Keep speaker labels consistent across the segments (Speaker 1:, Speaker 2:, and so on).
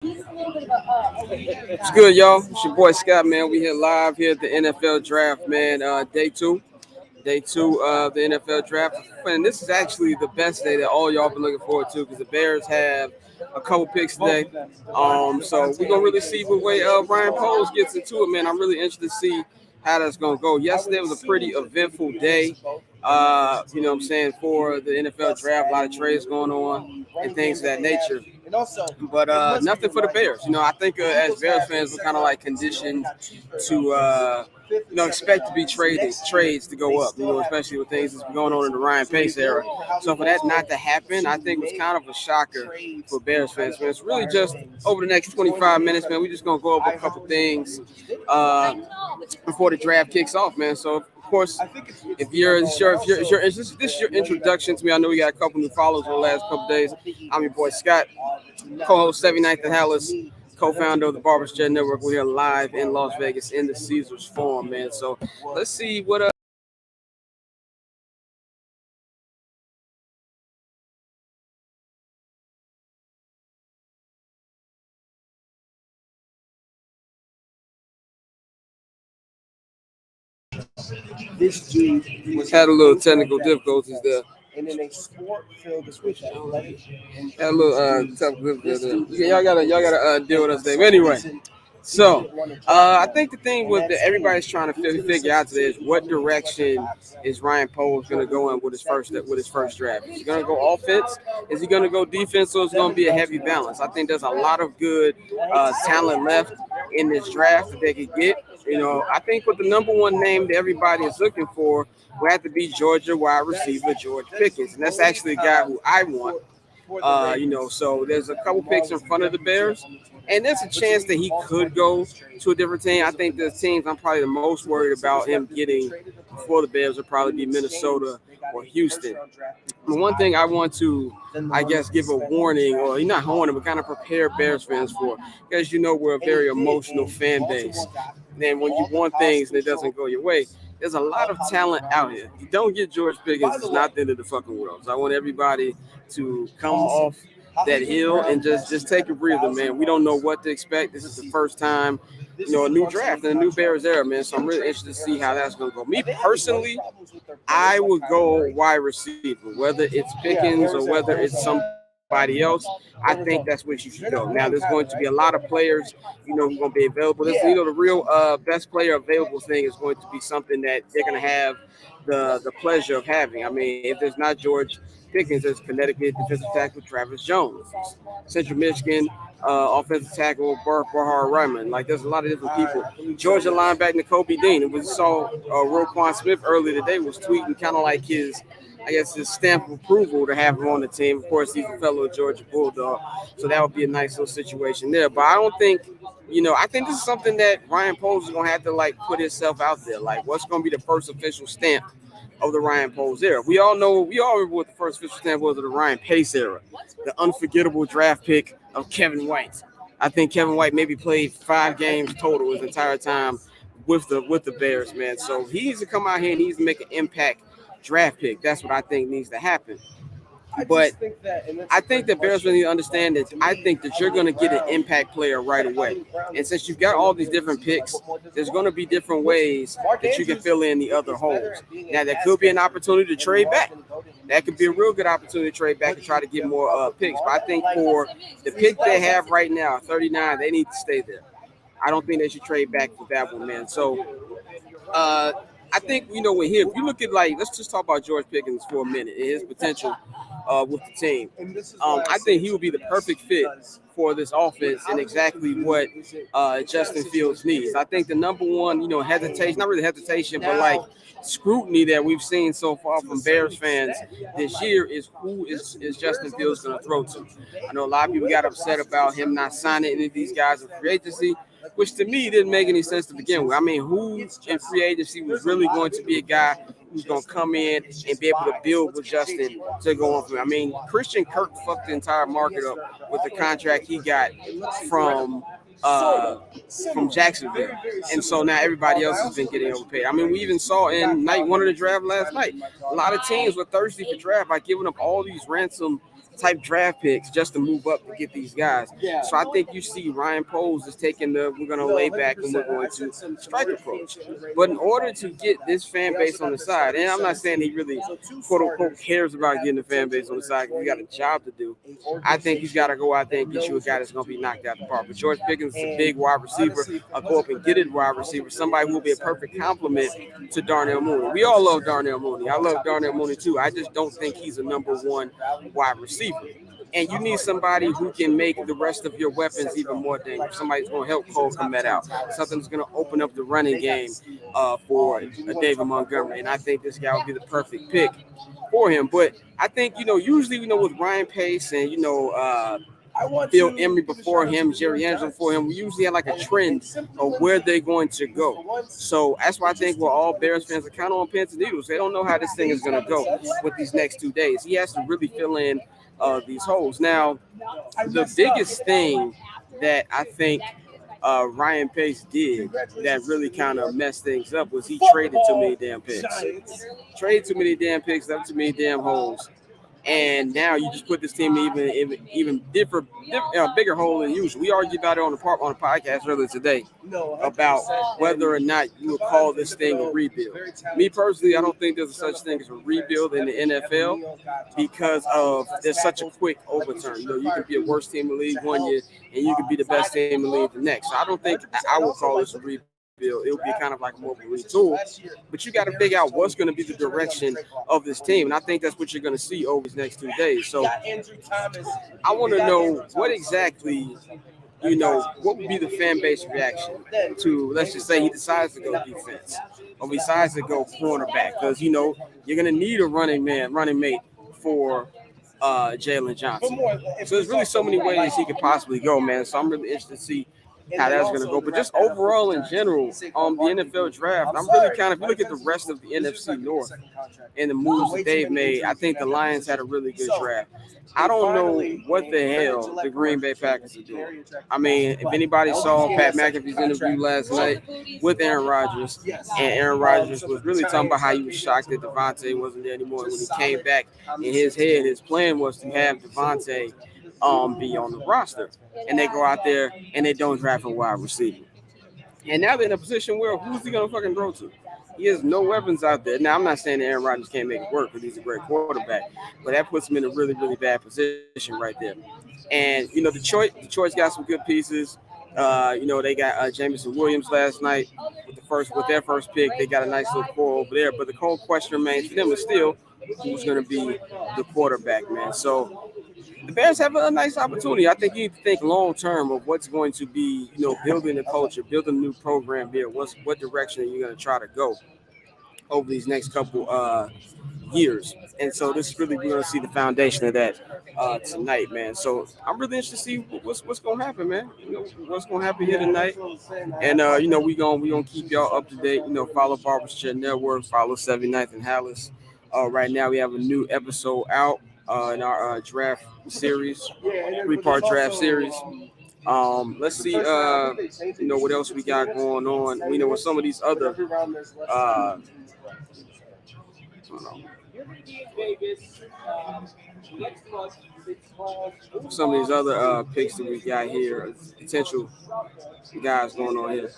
Speaker 1: It's good, y'all. It's your boy Scott, man. We here live here at the NFL Draft, man. Day two of the NFL Draft. And this is actually the best day that all y'all been looking forward to because the Bears have a couple picks today. So we're gonna really see what way Ryan Poles gets into it, man. I'm really interested to see how that's gonna go. Yesterday was a pretty eventful day. You know what I'm saying, for the NFL Draft, a lot of trades going on and things of that nature. But nothing for the Bears. I think as Bears fans, we're kind of like conditioned to expect to be trades to go up. Especially with things that's been going on in the Ryan Pace era. So for that not to happen, I think was kind of a shocker for Bears fans. Man, it's really just over the next 25 minutes, man. We're just gonna go over a couple things before the draft kicks off, man. So of course, if you're sure if you're this is your introduction to me, I know we got a couple new followers over the last couple days. I'm your boy Scott, co-host 79th and Halas, co-founder of the Barbers Jet Network. We're here live in Las Vegas in the Caesars Forum, man. So let's see what this dude had a little technical difficulties there. And in a sport filled with athletic and had a little technical difficulties there. Yeah, y'all gotta deal with us there. But anyway, so I think the thing that everybody's trying to figure out today is what direction is Ryan Poles going to go in with his first draft. Is he going to go offense? Is he going to go defense? Or is it going to be a heavy balance? I think there's a lot of good talent left in this draft that they could get. I think with the number one name that everybody is looking for will have to be Georgia wide receiver George Pickens, and that's actually a guy who I want. So there's a couple picks in front of the Bears, and there's a chance that he could go to a different team. I think the teams I'm probably the most worried about him getting before the Bears will probably be Minnesota or Houston. The one thing I want to, I guess, give a warning, or not warning, but kind of prepare Bears fans for, because we're a very emotional fan base. And when you want things and it doesn't go your way, there's a lot of talent out here. You don't get George Pickens, it's not the end of the fucking world. So I want everybody to come off that hill and just take a breather, man. We don't know what to expect. This is the first time, a new draft and a new Bears era, man. So I'm really interested to see how that's going to go. Me personally, I would go wide receiver, whether it's Pickens or whether it's somebody else. I think that's where you should go. Now, there's going to be a lot of players, who are going to be available. The real best player available thing is going to be something that they're going to have the pleasure of having. I mean, if there's not George Pickens, there's Connecticut defensive tackle Travis Jones, Central Michigan offensive tackle Bahar Ryman. Like, there's a lot of different people. Georgia linebacker N'Kobe Dean. And we saw Roquan Smith earlier today was tweeting kind of like his stamp of approval to have him on the team. Of course, he's a fellow Georgia Bulldog, so that would be a nice little situation there. But I don't think, I think this is something that Ryan Poles is going to have to, put himself out there. Like, what's going to be the first official stamp of the Ryan Poles era? We all remember what the first official stamp was of the Ryan Pace era, the unforgettable draft pick of Kevin White. I think Kevin White maybe played 5 games total his entire time with the Bears, man. So he needs to come out here and he needs to make an impact draft pick. That's what I think needs to happen. But I think that Bears really need to understand that I think that you're going to get an impact player right away. And since you've got all these different picks, there's going to be different ways that you can fill in the other holes. Now, there could be an opportunity to trade back. That could be a real good opportunity to trade back and try to get more picks. But I think for the pick they have right now, 39, they need to stay there. I don't think they should trade back for that one, man. So, I think, with him, if you look at, let's just talk about George Pickens for a minute and his potential with the team. I think he would be the perfect fit for this offense and exactly what Justin Fields needs. I think the number one, hesitation, not really hesitation, but scrutiny that we've seen so far from Bears fans this year is who is Justin Fields going to throw to. I know a lot of people got upset about him not signing any of these guys in free agency, which to me didn't make any sense to begin with. I mean, who in free agency was really going to be a guy who's going to come in and be able to build with Justin to go on from him? I mean, Christian Kirk fucked the entire market up with the contract he got from Jacksonville. And so now everybody else has been getting overpaid. I mean, we even saw in night one of the draft last night, a lot of teams were thirsty for draft by giving up all these ransom type draft picks just to move up to get these guys. So I think you see Ryan Poles is taking we're going to lay back and we're going to strike approach. But in order to get this fan base on the side, and I'm not saying he really quote unquote cares about getting the fan base on the side because he got a job to do. I think he's got to go out there and get you a guy that's going to be knocked out the park. But George Pickens is a big wide receiver. I'll go up and get it wide receiver, somebody who will be a perfect complement to Darnell Mooney. We all love Darnell Mooney. I love Darnell Mooney too. I just don't think he's a number one wide receiver. And you need somebody who can make the rest of your weapons even more dangerous. Somebody's going to help Cole Kmet out. Something's going to open up the running game for David Montgomery. And I think this guy would be the perfect pick for him. But I think, usually, with Ryan Pace and, Phil Emery before him, Jerry Angelo before him, we usually have like a trend of where they're going to go. So that's why I think we're all Bears fans are kind of on pins and needles. They don't know how this thing is going to go with these next 2 days. He has to really fill in these holes. Now, the biggest thing that I think Ryan Pace did that really kind of messed things up was he traded too many damn picks. Traded too many damn picks, left too many damn holes. And now you just put this team even bigger hole than usual. We argued about it on the podcast earlier today about whether or not you would call this thing a rebuild. Me personally, I don't think there's such thing as a rebuild in the NFL because there's such a quick overturn. You can be a worst team in the league one year and you can be the best team in the league the next. So I don't think I would call this a rebuild. It would be kind of like more of a retool, but you got to figure out what's going to be the direction of this team, and I think that's what you're going to see over these next 2 days. So I want to know what exactly, what would be the fan base reaction to, let's just say he decides to go defense or decides to go cornerback, because you're going to need a running mate for Jalen Johnson. So there's really so many ways he could possibly go, man. So I'm really interested to see how that's going to go. But just overall in general, the NFL draft, I'm really if you look at the rest of the NFC North and the moves that they've made, I think the Lions had a really good draft. I don't know what the hell the Green Bay Packers are doing. I mean, if anybody saw Pat McAfee's interview last night with Aaron Rodgers, and Aaron Rodgers was really talking about how he was shocked that Devontae wasn't there anymore. When he came back, in his head, his plan was to have Devontae be on the roster, and they go out there and they don't draft a wide receiver. And now they're in a position where who's he gonna fucking throw to? He has no weapons out there. Now I'm not saying that Aaron Rodgers can't make it work because he's a great quarterback, but that puts him in a really, really bad position right there. And Detroit's got some good pieces. They got Jameson Williams last night with their first pick. They got a nice little core over there, but the whole question remains for them is still who's going to be the quarterback, man. So the Bears have a nice opportunity. I think you need to think long term of what's going to be, building the culture, building a new program here. What direction are you going to try to go over these next couple years? And so this is really, we're going to see the foundation of that tonight, man. So I'm really interested to see what's going to happen, man. What's going to happen here tonight. And we gonna keep y'all up to date. Follow Barber's Chair Network, follow 79th and Halas. Right now we have a new episode out in our draft series, 3-part draft series. Let's see, what else we got going on. With some of these other, some of these other picks that we got here, potential guys going on here.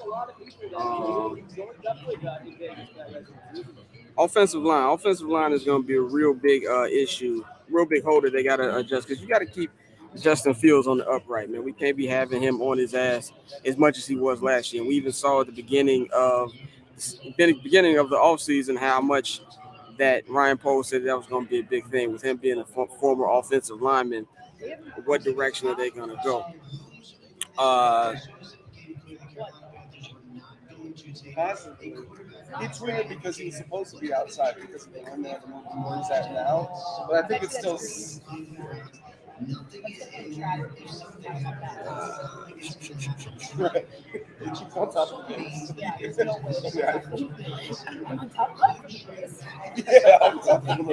Speaker 1: Offensive line is going to be a real big issue, real big hole that they got to adjust, because you got to keep Justin Fields on the upright, man. We can't be having him on his ass as much as he was last year. And we even saw at the beginning of the offseason how much that Ryan Poles said that was going to be a big thing with him being a former offensive lineman. What direction are they going to go?
Speaker 2: He tweeted because he was supposed to be outside because of the one that where he's at now. But I think it's still. Right. Keep on top of things. Yeah, I'm top of the